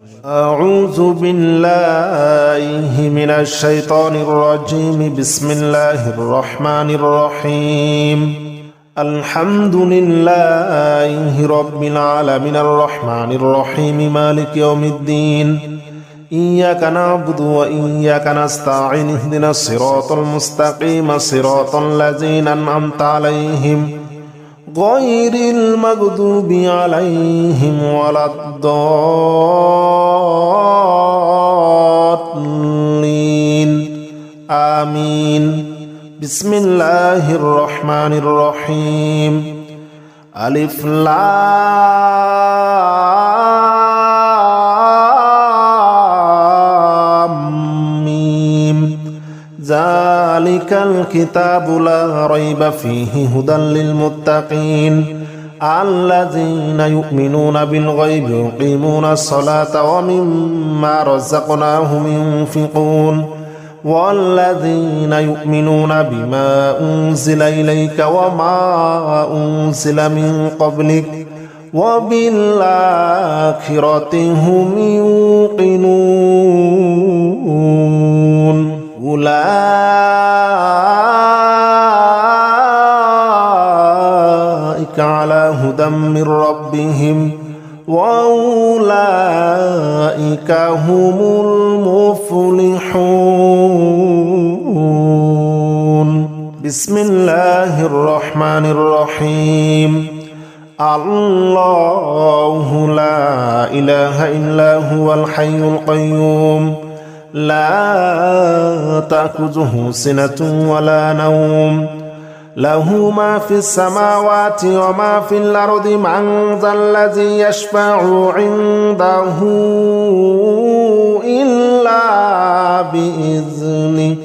أعوذ بالله من الشيطان الرجيم بسم الله الرحمن الرحيم الحمد لله رب العالمين الرحمن الرحيم مالك يوم الدين إياك نعبد وإياك نستعين اهدنا الصراط المستقيم صراط الذين أنعمت عليهم غير المغضوب عليهم ولا الضالين آمين بسم الله الرحمن الرحيم ألف لام ميم ذلك الكتاب لا ريب فيه هدى للمتقين الذين يؤمنون بالغيب ويقيمون الصلاة ومما رزقناهم ينفقون والذين يؤمنون بما أنزل إليك وما أنزل من قبلك وبالآخرة هم يوقنون أولئك على هدى من ربهم وأولئك هم المفلحون بسم الله الرحمن الرحيم الله لا إله إلا هو الحي القيوم لا تأخذه سنة ولا نوم له ما في السماوات وما في الأرض من ذا الذي يشفع عنده إلا بإذنه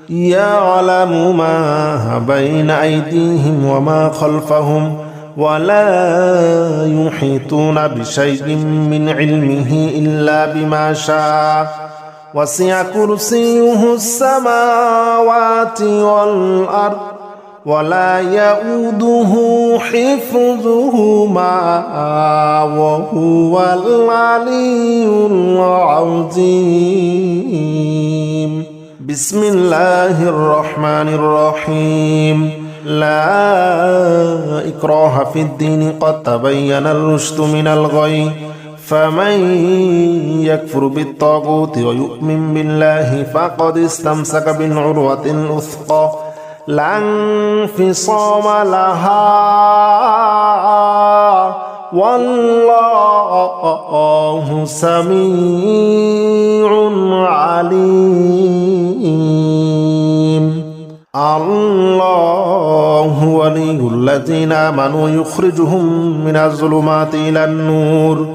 يعلم ما بين أيديهم وما خلفهم ولا يحيطون بشيء من علمه إلا بما شاء وسع كرسيه السماوات والأرض ولا يؤوده حفظهما وهو العلي العظيم بسم الله الرحمن الرحيم لا إكراه في الدين قد تبين الرشد من الغي فمن يكفر بالطاغوت ويؤمن بالله فقد استمسك بالعروة الوثقى لا انفصام لها والله سميع عليم الله ولي الذين آمنوا يخرجهم من الظلمات إلى النور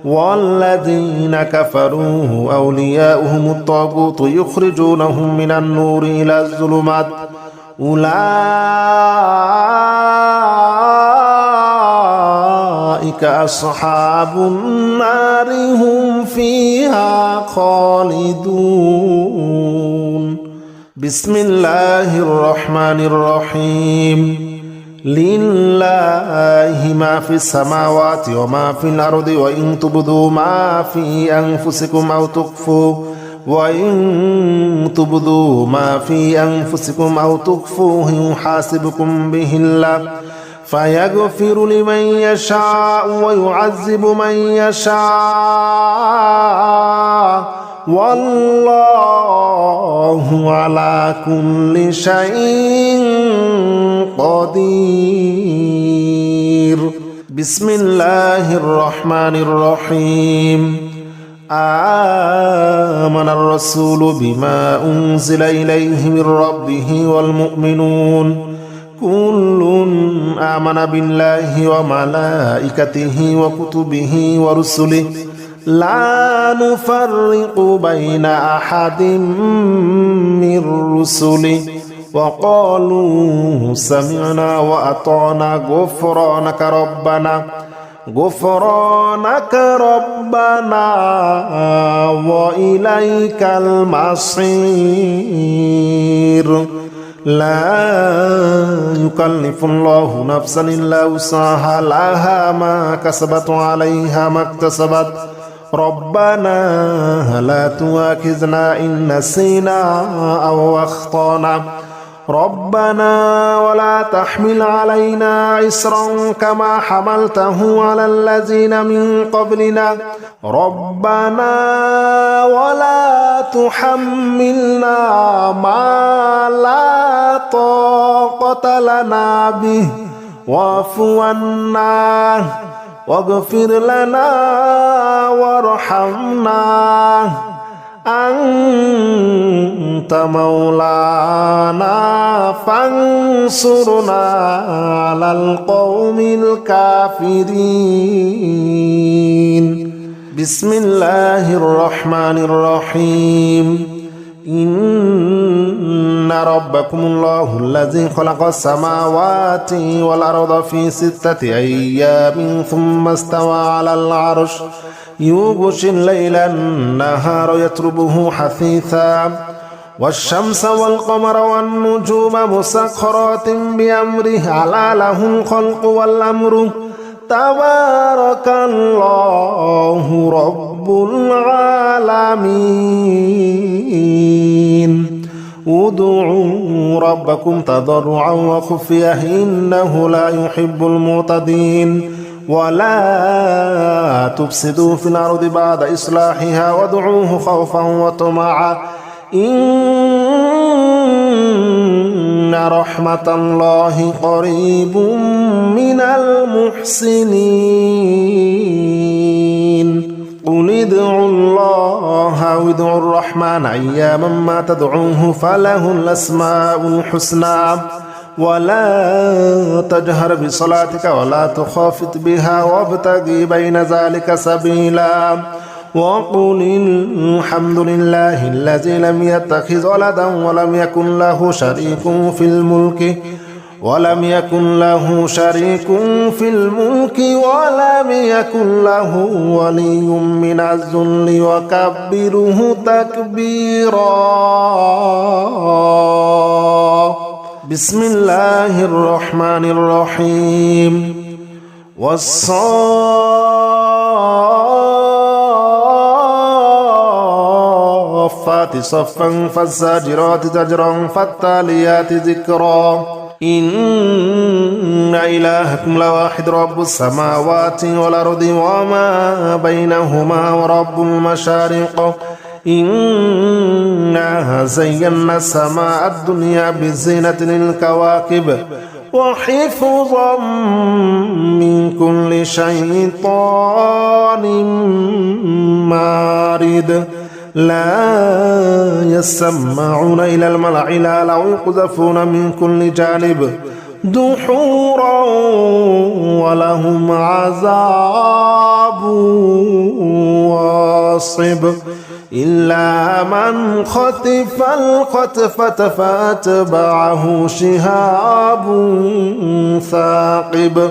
والذين كفروا أولياؤهم الطاغوت يخرجونهم من النور إلى الظلمات أولئك أصحاب النار هم فيها خالدون بسم الله الرحمن الرحيم لله ما في السماوات وما في الأرض وإن تبدوا ما في أنفسكم أو تخفوه وإن تبدوا ما في أنفسكم أو تخفوه يحاسبكم به الله فيغفر لمن يشاء ويعذب من يشاء والله على كل شيء قدير بسم الله الرحمن الرحيم آمن الرسول بما أنزل إليه من ربه والمؤمنون كل آمن بالله وملائكته وكتبه ورسله لا نفرق بين أحد من رسله وقالوا سمعنا وأطعنا غفرانك ربنا وإليك المصير لا يكلف الله نفسا إلا وسعها لها ما كسبت وعليها ما اكتسبت ربنا لا تؤاخذنا إن نسينا أو أخطأنا ربنا ولا تحمل علينا إصرا كما حملته على الذين من قبلنا ربنا ولا تحملنا ما لا طاقة لنا به واعف عنا واغفر لنا وارحمنا أنت مولانا فانصرنا على القوم الكافرين بسم الله الرحمن الرحيم إن ربكم الله الذي خلق السماوات والأرض في 6 أيام ثم استوى على العرش يغشي الليل النهار يطلبه حثيثا والشمس والقمر والنجوم مسخرات بأمره ألا له الخلق والأمر تبارك الله رب العالمين ادعوا ربكم تضرعا وخفية إنه لا يحب المعتدين ولا تفسدوا في الأرض بعد إصلاحها وادعوه خوفا وطمعا إن رحمة الله قريب من المحسنين قل ادعوا الله أو ادعوا الرحمن أياما ما تدعوه فله الأسماء الحسنى ولا تجهر بصلاتك ولا تخافت بها وابتغي بين ذلك سبيلا وقل الحمد لله الذي لم يتخذ ولدا ولم يكن له شريك في الملك ولم يكن له شريك في الملك ولم يكن له ولي من الذل وكبره تكبيرا بسم الله الرحمن الرحيم والصافات صفا فالزاجرات زجرا فالتاليات ذكرا إن إلهكم لواحد رب السماوات والأرض وما بينهما ورب المشارق إنا زينا السماء الدنيا بزينة للكواكب وحفظا من كل شيطان مارد لا يسمعون إلى الملأ الأعلى ويقذفون من كل جانب دحورا ولهم عذاب واصب إلا من خطف الخطفة فأتبعه شهاب ثاقب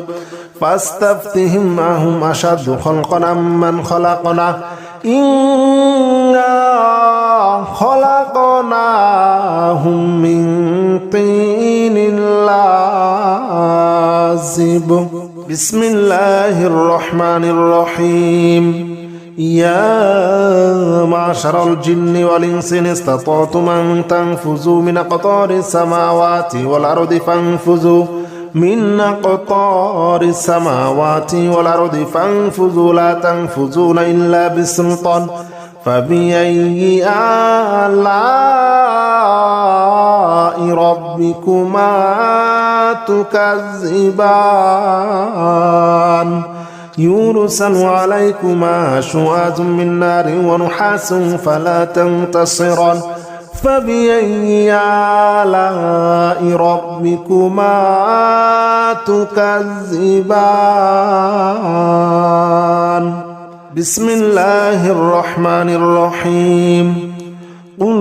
فاستفتهم أهم أشد خلقا أمن خلقنا إنا خلقناهم من طين لازب بسم الله الرحمن الرحيم يا معشر الجن والإنس إن استطعتم أن تنفذوا من أقطار السماوات والأرض فانفذوا من أقطار السماوات والأرض فانفذوا لا تنفذون إلا بسلطان فبأي آلاء ربكما تكذبان يرسل عليكما شواظ من نار ونحاس فلا تنتصران فبأي آلاء ربكما تكذبان بسم الله الرحمن الرحيم قل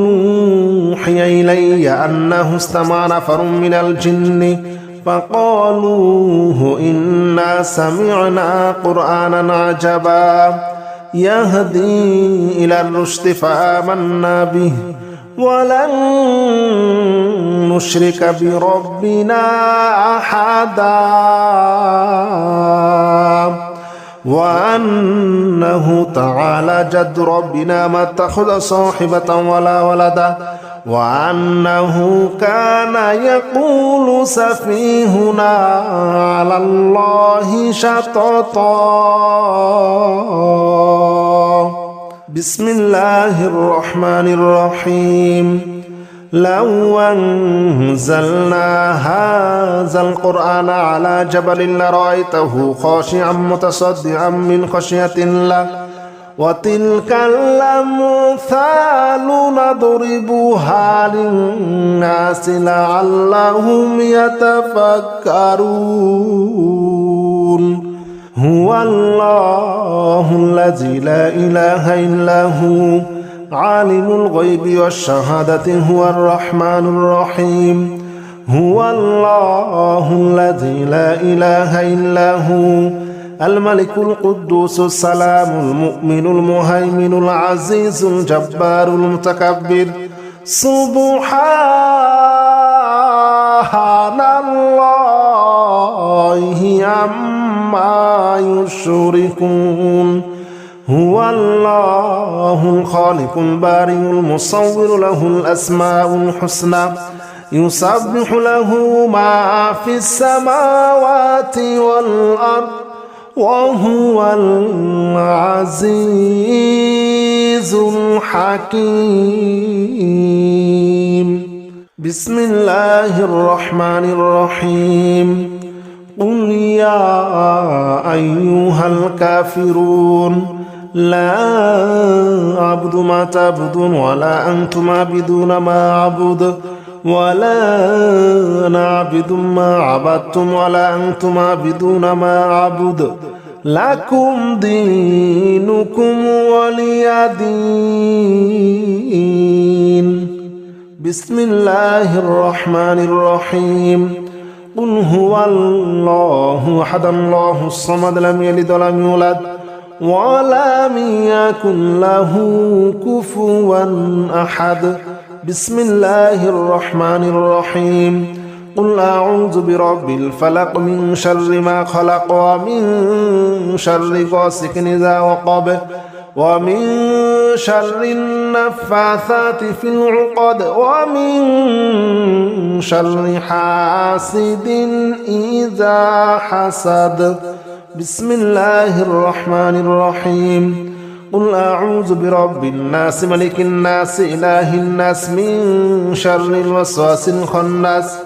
أوحي إلي أنه استمع نفر من الجن فقالوا إنا سمعنا قرآنا عجبا يهدي إلى الرشد فآمنا به ولن نشرك بربنا أحدا وأنه تعالى جد ربنا ما اتخذ صاحبة ولا ولدا وأنه كان يقول سفيهنا على الله شططا بسم الله الرحمن الرحيم لو أنزلنا هذا القرآن على جبل لرأيته خاشعا متصدعا من خشية الله وتلك الأمثال نضربها للناس لعلهم يتفكرون هو الله الذي لا إله إلا هو عالم الغيب والشهادة هو الرحمن الرحيم هو الله الذي لا إله إلا هو الملك القدوس السلام المؤمن المهيمن العزيز الجبار المتكبر سبحان الله عما يشركون هو الله الخالق البارئ المصور له الأسماء الحسنى يسبح له ما في السماوات والأرض وهو العزيز الحكيم بسم الله الرحمن الرحيم قل يا أيها الكافرون لا أعبد ما تعبدون ولا أنتم عابدون ما أعبد ولا أنا عابد ما عبدتم ولا أنتم عابدون ما أعبد لكم دينكم ولي دين بسم الله الرحمن الرحيم قل هو الله أحد الله الصمد لم يلد ولم يولد ولم يكن له كفوا أحد بسم الله الرحمن الرحيم قل أعوذ برب الفلق من شر ما خلق ومن شر غاسق إذا وقب ومن شر النفاثات في العقد ومن شر حاسد إذا حسد بسم الله الرحمن الرحيم قل أعوذ برب الناس ملك الناس إله الناس من شر الوسواس الخناس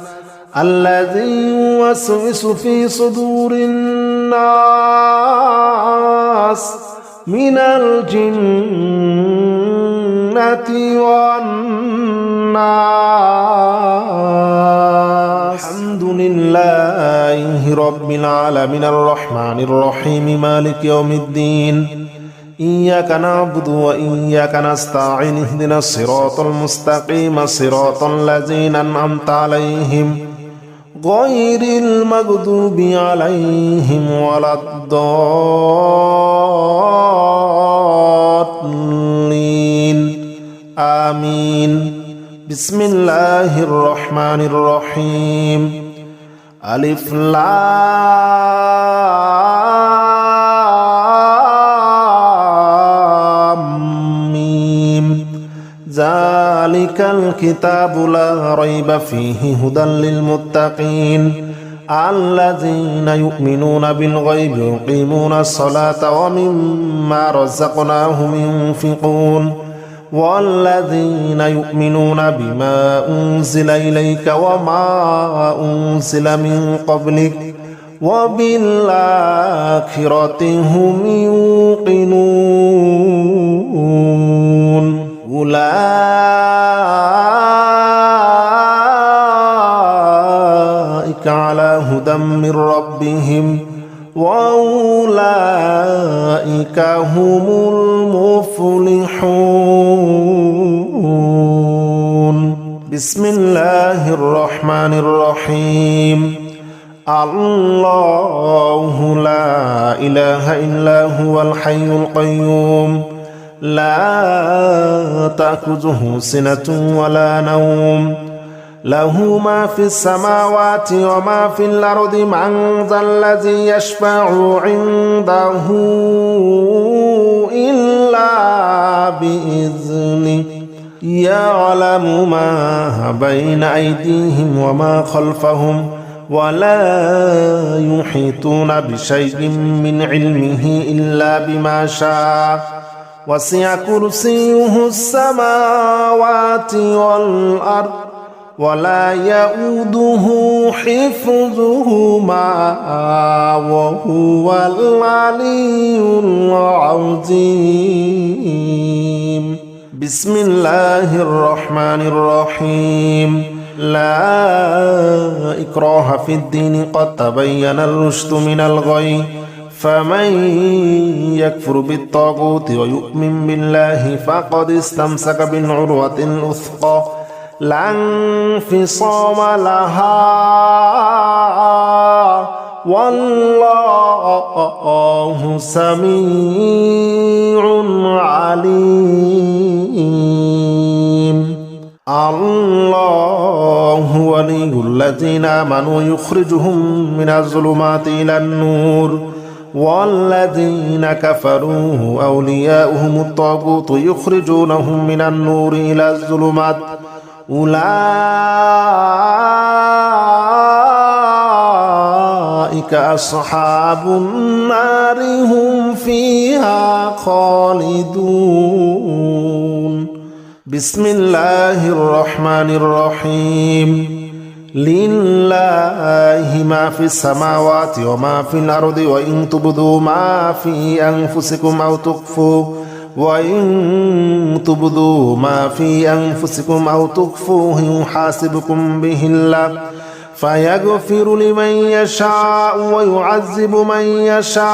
الذي يوسوس في صدور الناس من الجنة والناس الحمد لله رب العالمين الرحمن الرحيم مالك يوم الدين إياك نعبد وإياك نستعين اهدنا الصراط المستقيم صراط الذين أنعمت عليهم غير المغضوب عليهم ولا الضالين آمين بسم الله الرحمن الرحيم ألف لام ميم ذلك الكتاب لا ريب فيه هدى للمتقين الذين يؤمنون بالغيب ويقيمون الصلاة ومما رزقناهم ينفقون والذين يؤمنون بما أنزل إليك وما أنزل من قبلك وبالآخرة هم يوقنون أولئك على هدى من ربهم وأولئك هم المفلحون بسم الله الرحمن الرحيم الله لا إله إلا هو الحي القيوم لا تأخذه سنة ولا نوم له ما في السماوات وما في الأرض من ذا الذي يشفع عنده إلا بإذنه يعلم ما بين أيديهم وما خلفهم ولا يحيطون بشيء من علمه إلا بما شاء وسع كرسيه السماوات والأرض ولا يؤوده حفظهما وهو العلي العظيم بسم الله الرحمن الرحيم لا إكراه في الدين قد تبين الرشد من الغي فمن يكفر بالطاغوت ويؤمن بالله فقد استمسك بالعروة الوثقى لا انفصام لها والله سميع عليم الله ولي الذين آمنوا يخرجهم من الظلمات إلى النور والذين كفروا أولياؤهم الطاغوت يخرجونهم من النور إلى الظلمات أولئك أصحاب النار هم فيها خالدون بسم الله الرحمن الرحيم لله ما في السماوات وما في الأرض وإن تبدوا ما في أنفسكم أو تخفوا ما في أنفسكم أو تخفوه يحاسبكم به الله فيغفر لمن يشاء ويعذب من يشاء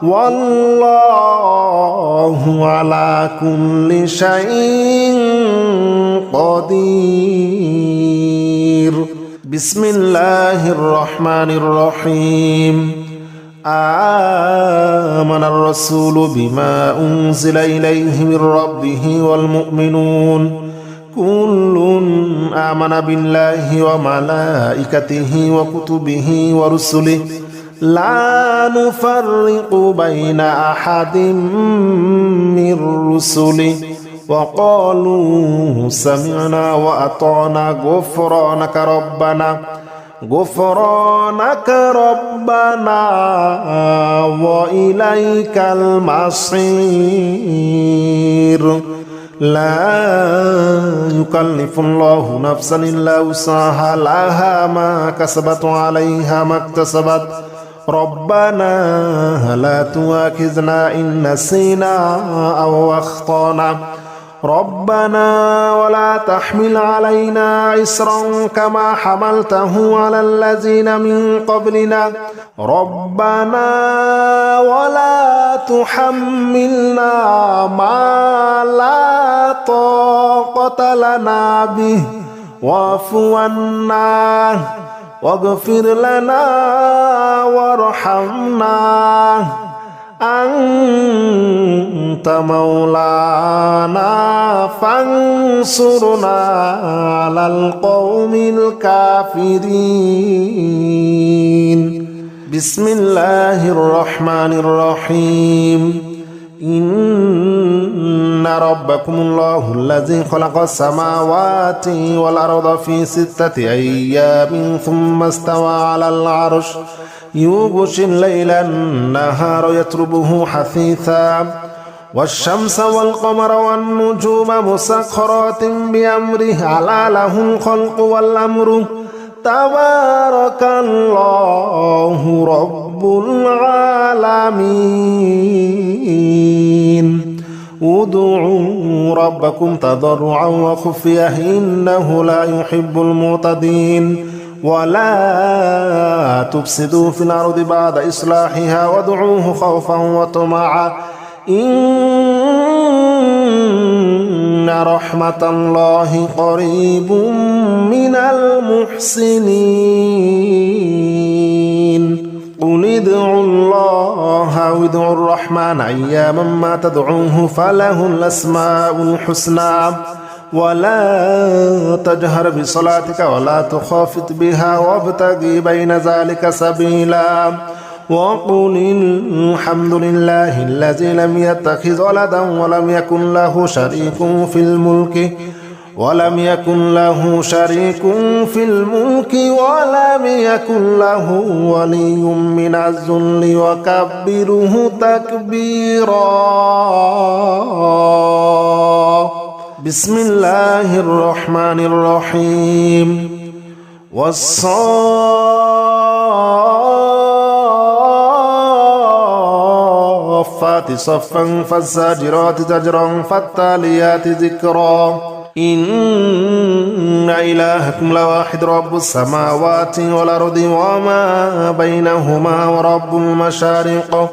والله على كل شيء قدير بسم الله الرحمن الرحيم آمن الرسول بما أنزل إليه من ربه والمؤمنون كل آمن بالله وملائكته وكتبه ورسله لا نفرق بين أحد من رسله وقالوا سمعنا وأطعنا غفرانك ربنا وإليك المصير لا يكلف الله نفسا إلا وسعها لها ما كسبت وعليها ما اكتسبت ربنا لا تؤاخذنا إن نسينا أو أخطأنا ربنا ولا تحمل علينا إصرا كما حملته على الذين من قبلنا ربنا ولا تحملنا ما لا طاقة لنا به واعف عنا واغفر لنا وارحمنا أنت مولانا فانصرنا على القوم الكافرين بسم الله الرحمن الرحيم إن ربكم الله الذي خلق السماوات والأرض في 6 أيام ثم استوى على العرش يغشي الليل النهار يطلبه حثيثا والشمس والقمر والنجوم مسخرات بأمره ألا له الخلق والأمر تبارك الله رب العالمين ادعوا ربكم تضرعا وخفية إنه لا يحب المعتدين ولا تفسدوا في الأرض بعد إصلاحها وادعوه خوفا وطمعا إن رحمة الله قريب من المحسنين قل ادعوا الله أو ادعوا الرحمن أياما ما تدعوه فله الأسماء الحسنى ولا تجهر بصلاتك ولا تخافت بها وابتغ بين ذلك سبيلا وقل الحمد لله الذي لم يتخذ ولدا ولم يكن له شريك في الملك ولم يكن له يكن له ولي من الذل وكبره تكبيرا. بسم الله الرحمن الرحيم. والصافات صفا فالزاجرات زجرا فالتاليات ذكرا. إن إلهكم لواحد رب السماوات والأرض وما بينهما ورب المشارق.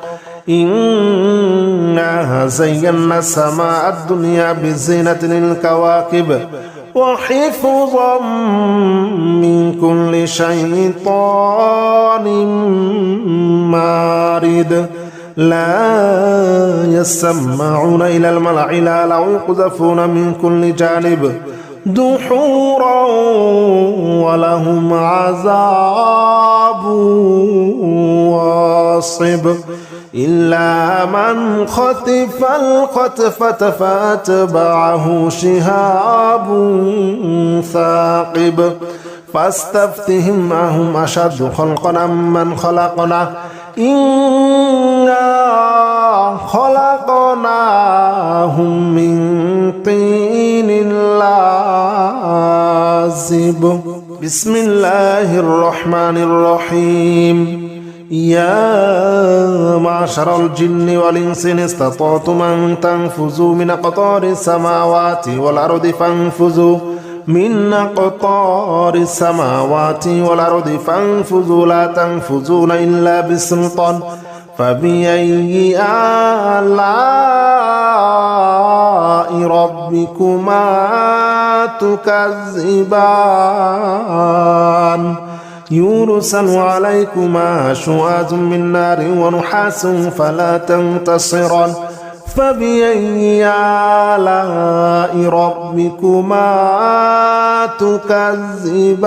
إنا زينا السماء الدنيا بزينة للكواكب وحفظا من كل شيطان مارد. لا يسمعون إلى الملأ الأعلى ويقذفون من كل جانب دحورا ولهم عذاب واصب. إلا من خطف الخطفة فأتبعه شهاب ثاقب. فاستفتهم أهم أشد خلقا أم من خلقنا إنا خلقناهم من طين لازب. بسم الله الرحمن الرحيم. يا معشر الجن والإنس إن استطعتم أن تنفذوا من أقطار السماوات والأرض فانفذوا من أقطار السماوات والأرض فانفذوا لا تنفذون إلا بسلطان. فبأي آلاء ربكما تكذبان. يرسل عليكما شواظ من نار ونحاس فلا تنتصران. فبأي آلاء ربكما تكذبان.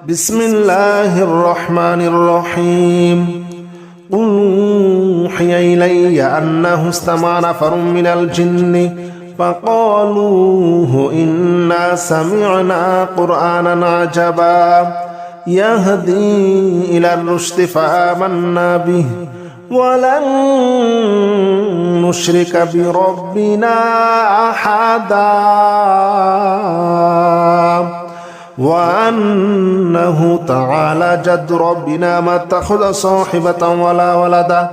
بسم الله الرحمن الرحيم. قل أوحي إلي أنه استمع نفر من الجن فقالوا إنا سمعنا قرآنا عجبا يهدي إلى الرشد فآمنا به ولن نشرك بربنا أحدا وأنه تعالى جد ربنا ما اتخذ صاحبة ولا ولدا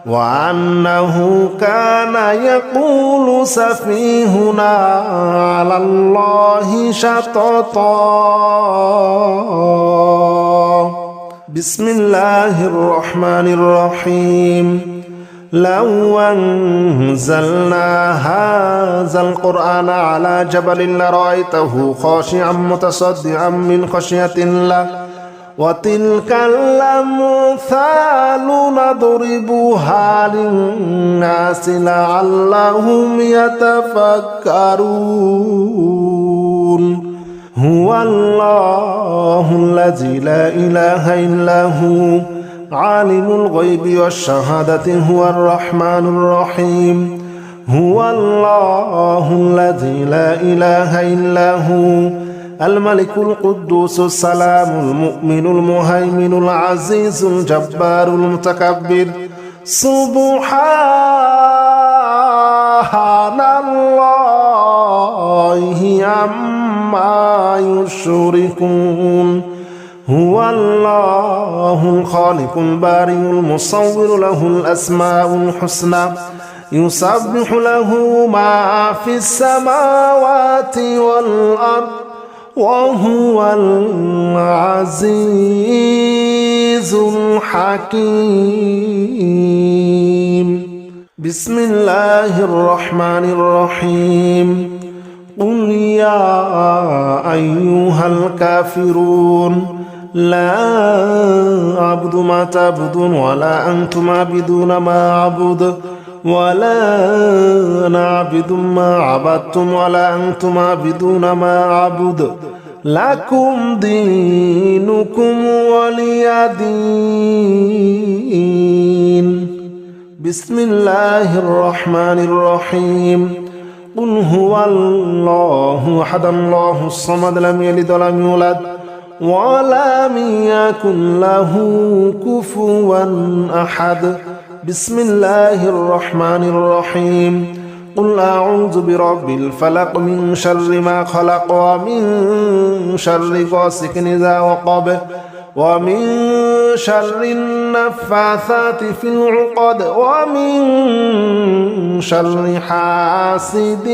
وأنه كان يقول سفيهنا على الله شططا. بسم الله الرحمن الرحيم. لو أنزلنا هذا القرآن على جبل لرأيته خاشعا متصدعا من خشية الله وتلك الأمثال نضربها للناس لعلهم يتفكرون. هو الله الذي لا إله إلا هو عالم الغيب والشهادة هو الرحمن الرحيم. هو الله الذي لا إله إلا هو الملك القدوس السلام المؤمن المهيمن العزيز الجبار المتكبر. سبحان الله عما يشركون. هو الله الخالق البارئ المصور له الأسماء الحسنى يسبح له ما في السماوات والأرض وهو العزيز الحكيم. بسم الله الرحمن الرحيم. قل يا أيها الكافرون لا أعبد ما تعبدون ولا أنتم عابدون ما أعبد ولا أنا عابد ما عبدتم ولا أنتم عابدون ما أعبد لكم دينكم ولي دين بسم الله الرحمن الرحيم قل هو الله أحد الله الصمد لم يلد ولم يولد ولم يكن له كفوا أحد بسم الله الرحمن الرحيم قل أعوذ برب الفلق من شر ما خلق ومن شر غاسق إذا وقب ومن شر النفاثات في العقد ومن شر حاسد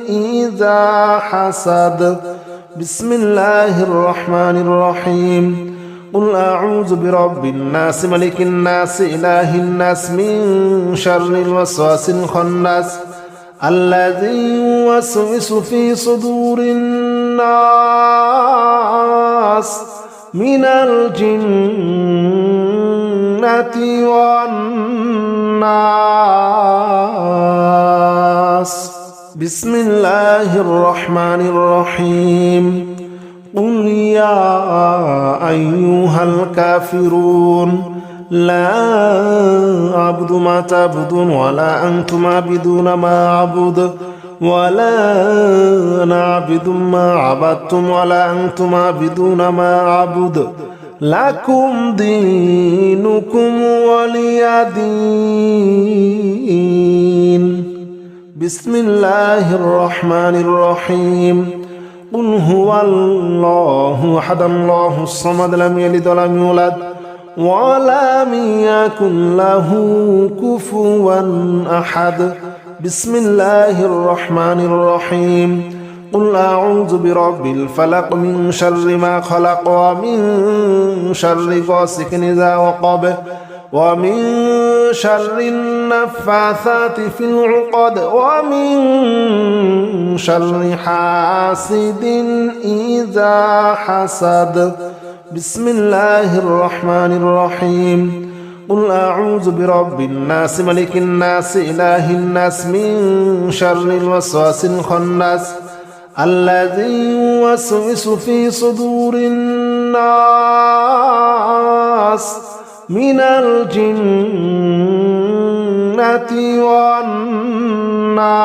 إذا حسد بسم الله الرحمن الرحيم قل أعوذ برب الناس ملك الناس إله الناس من شر الوسواس الخناس الذي يوسوس في صدور الناس من الجنة والناس بسم الله الرحمن الرحيم قل يا أيها الكافرون لا أعبد ما تعبدون ولا أنتم عابدون ما أعبد ولا أنا عابد ما عبدتم ولا أنتم عابدون ما أعبد لكم دينكم ولي دين بسم الله الرحمن الرحيم قل هو الله أحد الله الصمد لم يلد ولم يولد ولم يكن له كفوا أحد بسم الله الرحمن الرحيم قل أعوذ برب الفلق من شر ما خلق ومن شر غاسق إذا وقب ومن شر النفاثات في العقد ومن شر حاسد إذا حسد بسم الله الرحمن الرحيم قل أعوذ برب الناس ملك الناس إله الناس من شر الوسواس الخناس الذي يوسوس في صدور الناس من الجنة والناس